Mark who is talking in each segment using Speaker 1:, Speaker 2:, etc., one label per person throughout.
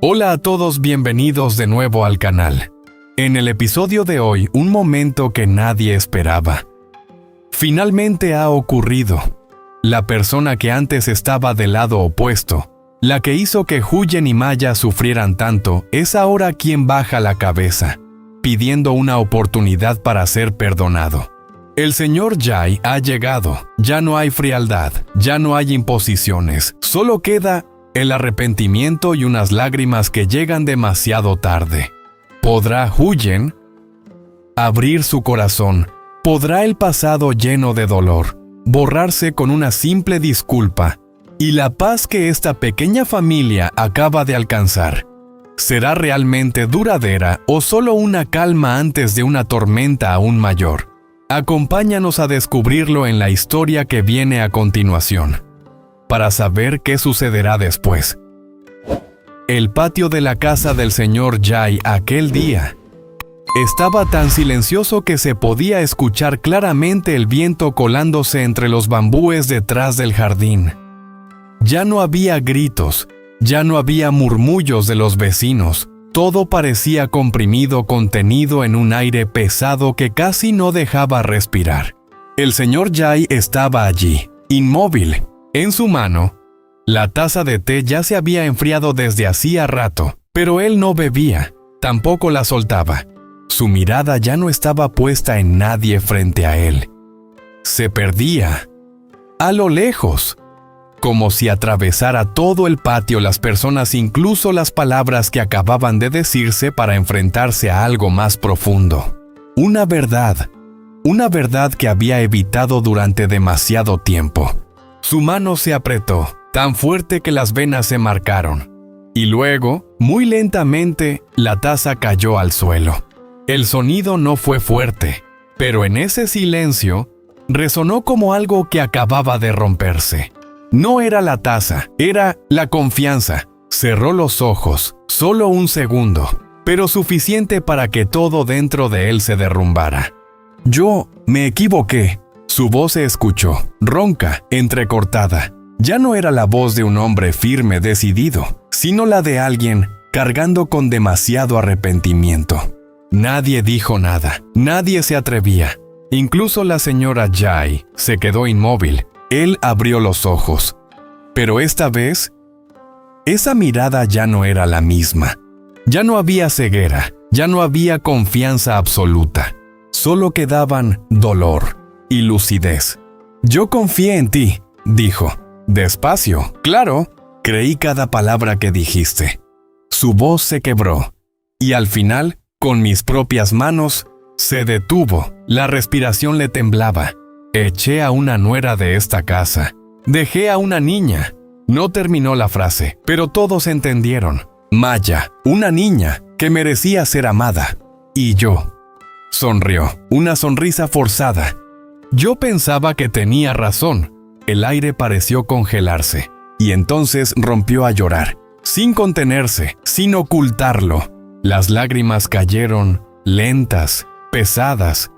Speaker 1: Hola a todos, bienvenidos de nuevo al canal. En el episodio de hoy, un momento que nadie esperaba. Finalmente ha ocurrido. La persona que antes estaba del lado opuesto, la que hizo que Huyen y Maya sufrieran tanto, es ahora quien baja la cabeza, pidiendo una oportunidad para ser perdonado. El señor Jai ha llegado, ya no hay frialdad, ya no hay imposiciones, solo queda el arrepentimiento y unas lágrimas que llegan demasiado tarde. ¿Podrá Huyen abrir su corazón? ¿Podrá el pasado lleno de dolor borrarse con una simple disculpa? ¿Y la paz que esta pequeña familia acaba de alcanzar será realmente duradera o solo una calma antes de una tormenta aún mayor? Acompáñanos a descubrirlo en la historia que viene a continuación, para saber qué sucederá después. El patio de la casa del señor Jai aquel día estaba tan silencioso que se podía escuchar claramente el viento colándose entre los bambúes detrás del jardín. Ya no había gritos, ya no había murmullos de los vecinos. Todo parecía comprimido, contenido en un aire pesado que casi no dejaba respirar. El señor Jai estaba allí, inmóvil. En su mano, la taza de té ya se había enfriado desde hacía rato, pero él no bebía, tampoco la soltaba. Su mirada ya no estaba puesta en nadie frente a él. Se perdía a lo lejos, como si atravesara todo el patio, las personas, incluso las palabras que acababan de decirse para enfrentarse a algo más profundo. Una verdad que había evitado durante demasiado tiempo. Su mano se apretó, tan fuerte que las venas se marcaron. Y luego, muy lentamente, la taza cayó al suelo. El sonido no fue fuerte, pero en ese silencio, resonó como algo que acababa de romperse. No era la taza, era la confianza. Cerró los ojos, solo un segundo, pero suficiente para que todo dentro de él se derrumbara. Yo me equivoqué. Su voz se escuchó, ronca, entrecortada. Ya no era la voz de un hombre firme, decidido, sino la de alguien cargando con demasiado arrepentimiento. Nadie dijo nada, nadie se atrevía. Incluso la señora Jai se quedó inmóvil. Él abrió los ojos. Pero esta vez, esa mirada ya no era la misma. Ya no había ceguera, ya no había confianza absoluta. Solo quedaban dolor y lucidez. «Yo confié en ti», dijo. «Despacio, claro. Creí cada palabra que dijiste». Su voz se quebró, y al final, con mis propias manos, se detuvo. La respiración le temblaba. «Eché a una nuera de esta casa. Dejé a una niña». No terminó la frase, pero todos entendieron. Maya, una niña que merecía ser amada. Y yo. Sonrió, una sonrisa forzada. Yo pensaba que tenía razón. El aire pareció congelarse, y entonces rompió a llorar, sin contenerse, sin ocultarlo. Las lágrimas cayeron, lentas, pesadas,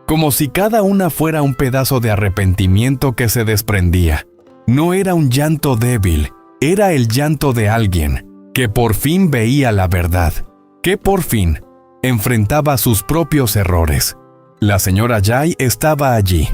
Speaker 1: como si cada una fuera un pedazo de arrepentimiento que se desprendía. No era un llanto débil, era el llanto de alguien que por fin veía la verdad, que por fin enfrentaba sus propios errores. La señora Jai estaba allí.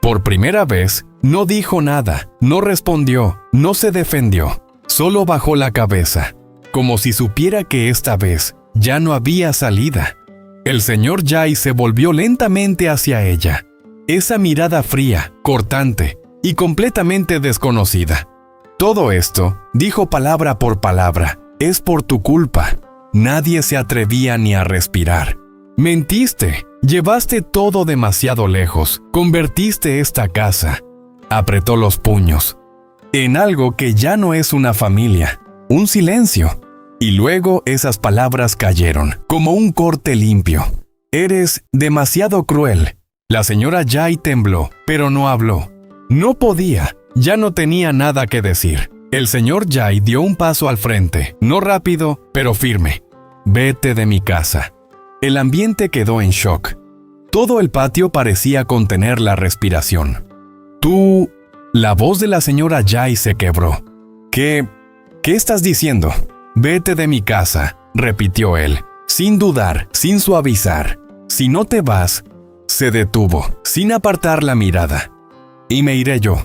Speaker 1: Por primera vez, no dijo nada, no respondió, no se defendió, solo bajó la cabeza, como si supiera que esta vez ya no había salida. El señor Jai se volvió lentamente hacia ella. Esa mirada fría, cortante y completamente desconocida. «Todo esto», dijo palabra por palabra, «es por tu culpa. Nadie se atrevía ni a respirar. Mentiste, llevaste todo demasiado lejos, convertiste esta casa». Apretó los puños, en algo que ya no es una familia, un silencio. Y luego esas palabras cayeron, como un corte limpio. «Eres demasiado cruel». La señora Jai tembló, pero no habló. No podía, ya no tenía nada que decir. El señor Jai dio un paso al frente, no rápido, pero firme. «Vete de mi casa». El ambiente quedó en shock. Todo el patio parecía contener la respiración. «Tú...» La voz de la señora Jai se quebró. ¿Qué estás diciendo?» Vete de mi casa, repitió él, sin dudar, sin suavizar. Si no te vas, se detuvo, sin apartar la mirada. Y me iré yo.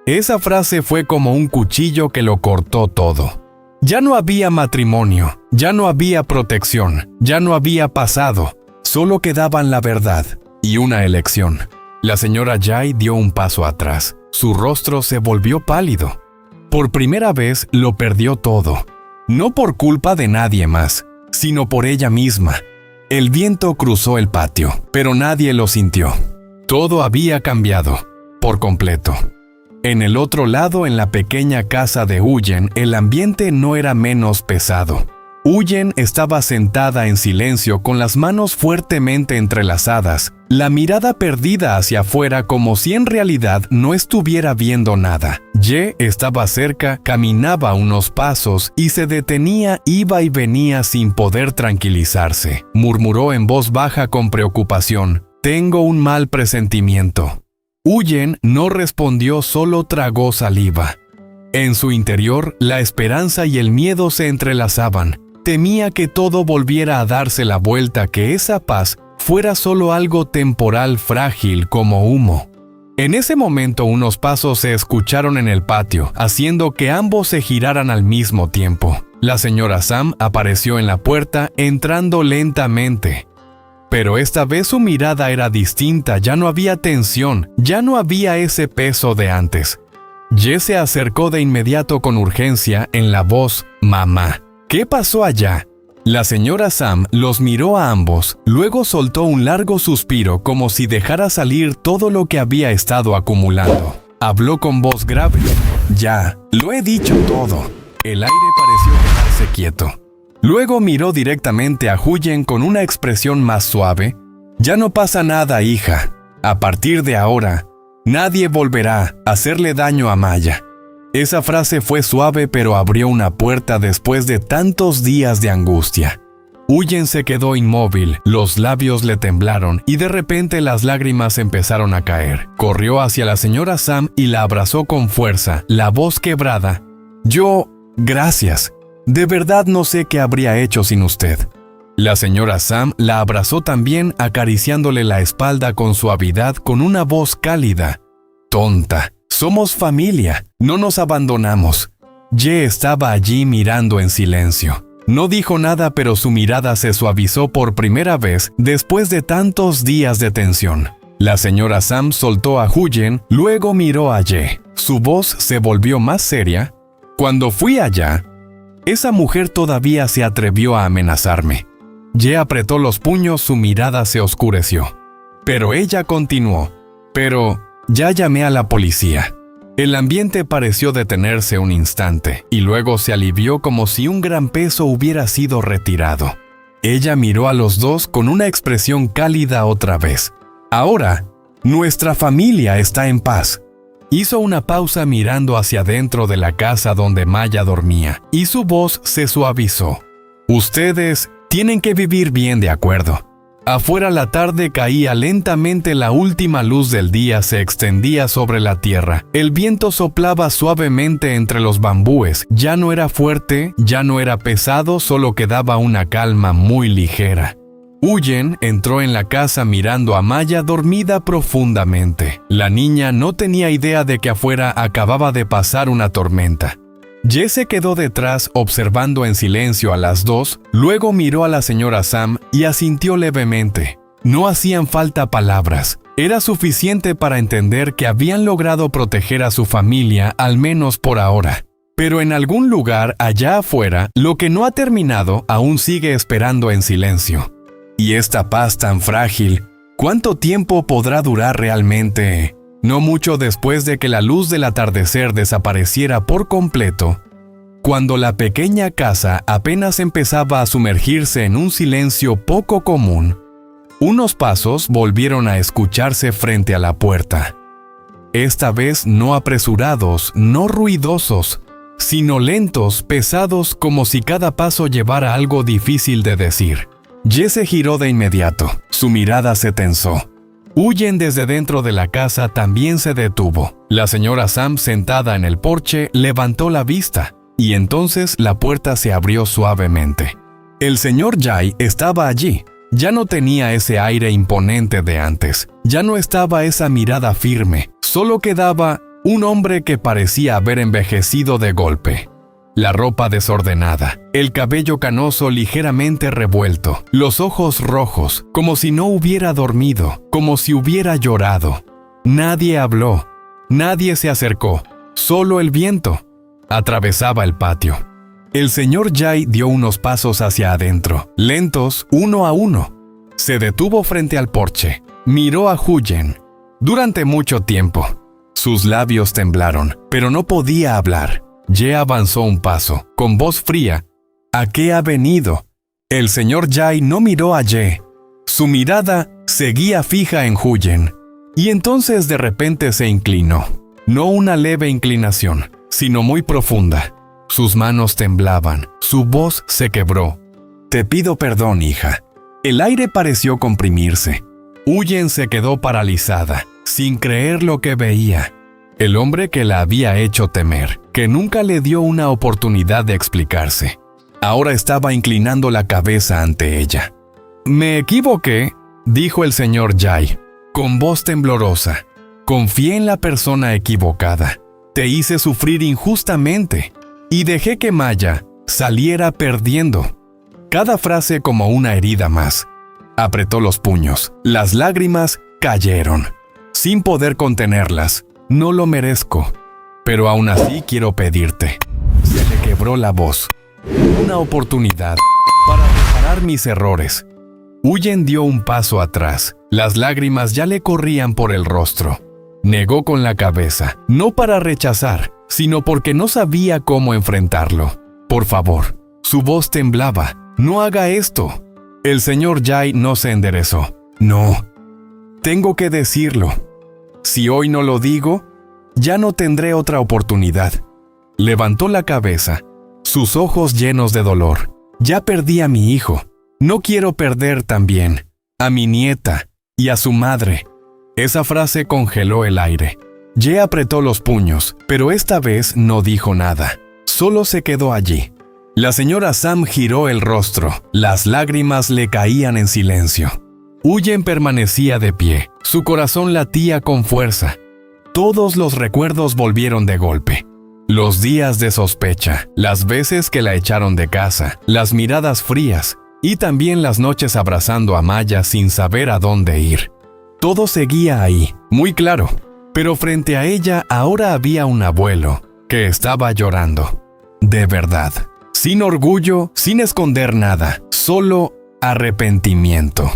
Speaker 1: Esa frase fue como un cuchillo que lo cortó todo. Ya no había matrimonio, ya no había protección, ya no había pasado. Solo quedaban la verdad y una elección. La señora Jay dio un paso atrás. Su rostro se volvió pálido. Por primera vez lo perdió todo. No por culpa de nadie más, sino por ella misma. El viento cruzó el patio, pero nadie lo sintió. Todo había cambiado, por completo. En el otro lado, en la pequeña casa de Huyen, el ambiente no era menos pesado. Huyen estaba sentada en silencio con las manos fuertemente entrelazadas, la mirada perdida hacia afuera como si en realidad no estuviera viendo nada. Ye estaba cerca, caminaba unos pasos y se detenía, iba y venía sin poder tranquilizarse. Murmuró en voz baja con preocupación: «Tengo un mal presentimiento». Huyen no respondió, solo tragó saliva. En su interior, la esperanza y el miedo se entrelazaban. Temía que todo volviera a darse la vuelta, que esa paz fuera solo algo temporal, frágil como humo. En ese momento unos pasos se escucharon en el patio, haciendo que ambos se giraran al mismo tiempo. La señora Sam apareció en la puerta, entrando lentamente. Pero esta vez su mirada era distinta, ya no había tensión, ya no había ese peso de antes. Jess se acercó de inmediato con urgencia, en la voz: «Mamá, ¿qué pasó allá?». La señora Sam los miró a ambos, luego soltó un largo suspiro como si dejara salir todo lo que había estado acumulando. Habló con voz grave: «Ya, lo he dicho todo». El aire pareció quedarse quieto. Luego miró directamente a Huyen con una expresión más suave. «Ya no pasa nada, hija. A partir de ahora, nadie volverá a hacerle daño a Maya». Esa frase fue suave, pero abrió una puerta después de tantos días de angustia. Huyen se quedó inmóvil, los labios le temblaron y de repente las lágrimas empezaron a caer. Corrió hacia la señora Sam y la abrazó con fuerza, la voz quebrada: «Gracias. De verdad no sé qué habría hecho sin usted». La señora Sam la abrazó también, acariciándole la espalda con suavidad, con una voz cálida: «Tonta, somos familia, no nos abandonamos». Ye estaba allí mirando en silencio. No dijo nada, pero su mirada se suavizó por primera vez después de tantos días de tensión. La señora Sam soltó a Huyen, luego miró a Ye. Su voz se volvió más seria: «Cuando fui allá, esa mujer todavía se atrevió a amenazarme». Ye apretó los puños, su mirada se oscureció. Pero ella continuó: «Pero ya llamé a la policía». El ambiente pareció detenerse un instante, y luego se alivió como si un gran peso hubiera sido retirado. Ella miró a los dos con una expresión cálida otra vez. «Ahora, nuestra familia está en paz». Hizo una pausa mirando hacia adentro de la casa donde Maya dormía, y su voz se suavizó: «Ustedes tienen que vivir bien, ¿de acuerdo?». Afuera la tarde caía lentamente, la última luz del día se extendía sobre la tierra. El viento soplaba suavemente entre los bambúes. Ya no era fuerte, ya no era pesado, solo quedaba una calma muy ligera. Huyen entró en la casa mirando a Maya dormida profundamente. La niña no tenía idea de que afuera acababa de pasar una tormenta. Jess se quedó detrás observando en silencio a las dos, luego miró a la señora Sam y asintió levemente. No hacían falta palabras. Era suficiente para entender que habían logrado proteger a su familia, al menos por ahora. Pero en algún lugar allá afuera, lo que no ha terminado aún sigue esperando en silencio. Y esta paz tan frágil, ¿cuánto tiempo podrá durar realmente? No mucho después de que la luz del atardecer desapareciera por completo, cuando la pequeña casa apenas empezaba a sumergirse en un silencio poco común, unos pasos volvieron a escucharse frente a la puerta. Esta vez no apresurados, no ruidosos, sino lentos, pesados, como si cada paso llevara algo difícil de decir. Jess se giró de inmediato, su mirada se tensó. Huyen desde dentro de la casa también se detuvo. La señora Sam, sentada en el porche, levantó la vista. y entonces la puerta se abrió suavemente. El señor Jay estaba allí. Ya no tenía ese aire imponente de antes. Ya no estaba esa mirada firme. Solo quedaba un hombre que parecía haber envejecido de golpe. La ropa desordenada, el cabello canoso ligeramente revuelto, los ojos rojos, como si no hubiera dormido, como si hubiera llorado. Nadie habló, nadie se acercó, solo el viento atravesaba el patio. El señor Jay dio unos pasos hacia adentro, lentos, uno a uno. Se detuvo frente al porche, miró a Huyen. Durante mucho tiempo, sus labios temblaron, pero no podía hablar. Ye avanzó un paso, con voz fría. ¿A qué ha venido? El señor Jay no miró a Ye. Su mirada seguía fija en Huyen. Y entonces de repente se inclinó. No una leve inclinación, sino muy profunda. Sus manos temblaban, su voz se quebró. Te pido perdón, hija. El aire pareció comprimirse. Huyen se quedó paralizada, sin creer lo que veía. El hombre que la había hecho temer, que nunca le dio una oportunidad de explicarse, ahora estaba inclinando la cabeza ante ella. «Me equivoqué», dijo el señor Jay, con voz temblorosa. «Confié en la persona equivocada. Te hice sufrir injustamente y dejé que Maya saliera perdiendo». Cada frase como una herida más. Apretó los puños. Las lágrimas cayeron, sin poder contenerlas. «No lo merezco, pero aún así quiero pedirte». Se le quebró la voz. «Una oportunidad para reparar mis errores». Huyen dio un paso atrás. Las lágrimas ya le corrían por el rostro. Negó con la cabeza, no para rechazar, sino porque no sabía cómo enfrentarlo. «Por favor». Su voz temblaba. «No haga esto». El señor Jay no se enderezó. «No, tengo que decirlo. Si hoy no lo digo, ya no tendré otra oportunidad». Levantó la cabeza, sus ojos llenos de dolor. «Ya perdí a mi hijo. No quiero perder también a mi nieta y a su madre». Esa frase congeló el aire. Ye apretó los puños, pero esta vez no dijo nada. Solo se quedó allí. La señora Sam giró el rostro. Las lágrimas le caían en silencio. Huyen permanecía de pie. Su corazón latía con fuerza. Todos los recuerdos volvieron de golpe. Los días de sospecha, las veces que la echaron de casa, las miradas frías y también las noches abrazando a Maya sin saber a dónde ir. Todo seguía ahí, muy claro, pero frente a ella ahora había un abuelo que estaba llorando. De verdad. Sin orgullo, sin esconder nada, solo arrepentimiento.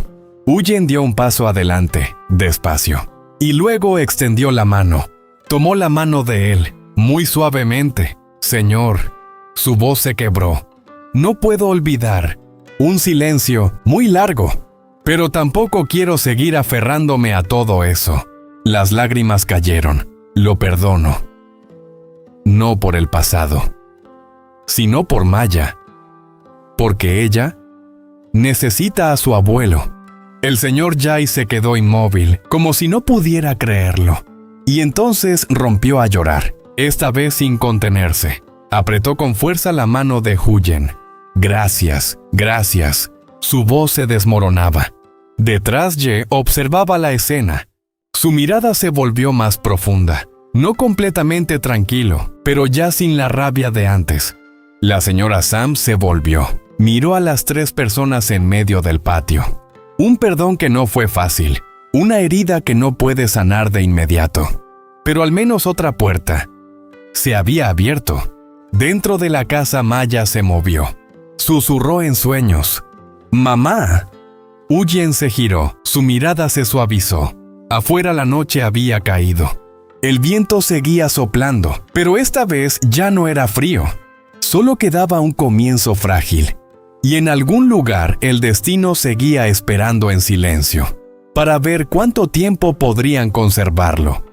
Speaker 1: Huyen dio un paso adelante, despacio, y luego extendió la mano. Tomó la mano de él, muy suavemente. «Señor», su voz se quebró. «No puedo olvidar». Un silencio muy largo, pero tampoco quiero seguir aferrándome a todo eso. Las lágrimas cayeron. «Lo perdono». No por el pasado, sino por Maya, porque ella necesita a su abuelo. El señor Jay se quedó inmóvil, como si no pudiera creerlo, y entonces rompió a llorar, esta vez sin contenerse. Apretó con fuerza la mano de Huyen. «Gracias, gracias». Su voz se desmoronaba. Detrás Ye observaba la escena. Su mirada se volvió más profunda, no completamente tranquilo, pero ya sin la rabia de antes. La señora Sam se volvió. Miró a las 3 personas en medio del patio. Un perdón que no fue fácil, una herida que no puede sanar de inmediato. Pero al menos otra puerta se había abierto. Dentro de la casa Maya se movió. Susurró en sueños. «¡Mamá!». Huyen se giró, su mirada se suavizó. Afuera la noche había caído. El viento seguía soplando, pero esta vez ya no era frío. Solo quedaba un comienzo frágil. Y en algún lugar el destino seguía esperando en silencio, para ver cuánto tiempo podrían conservarlo.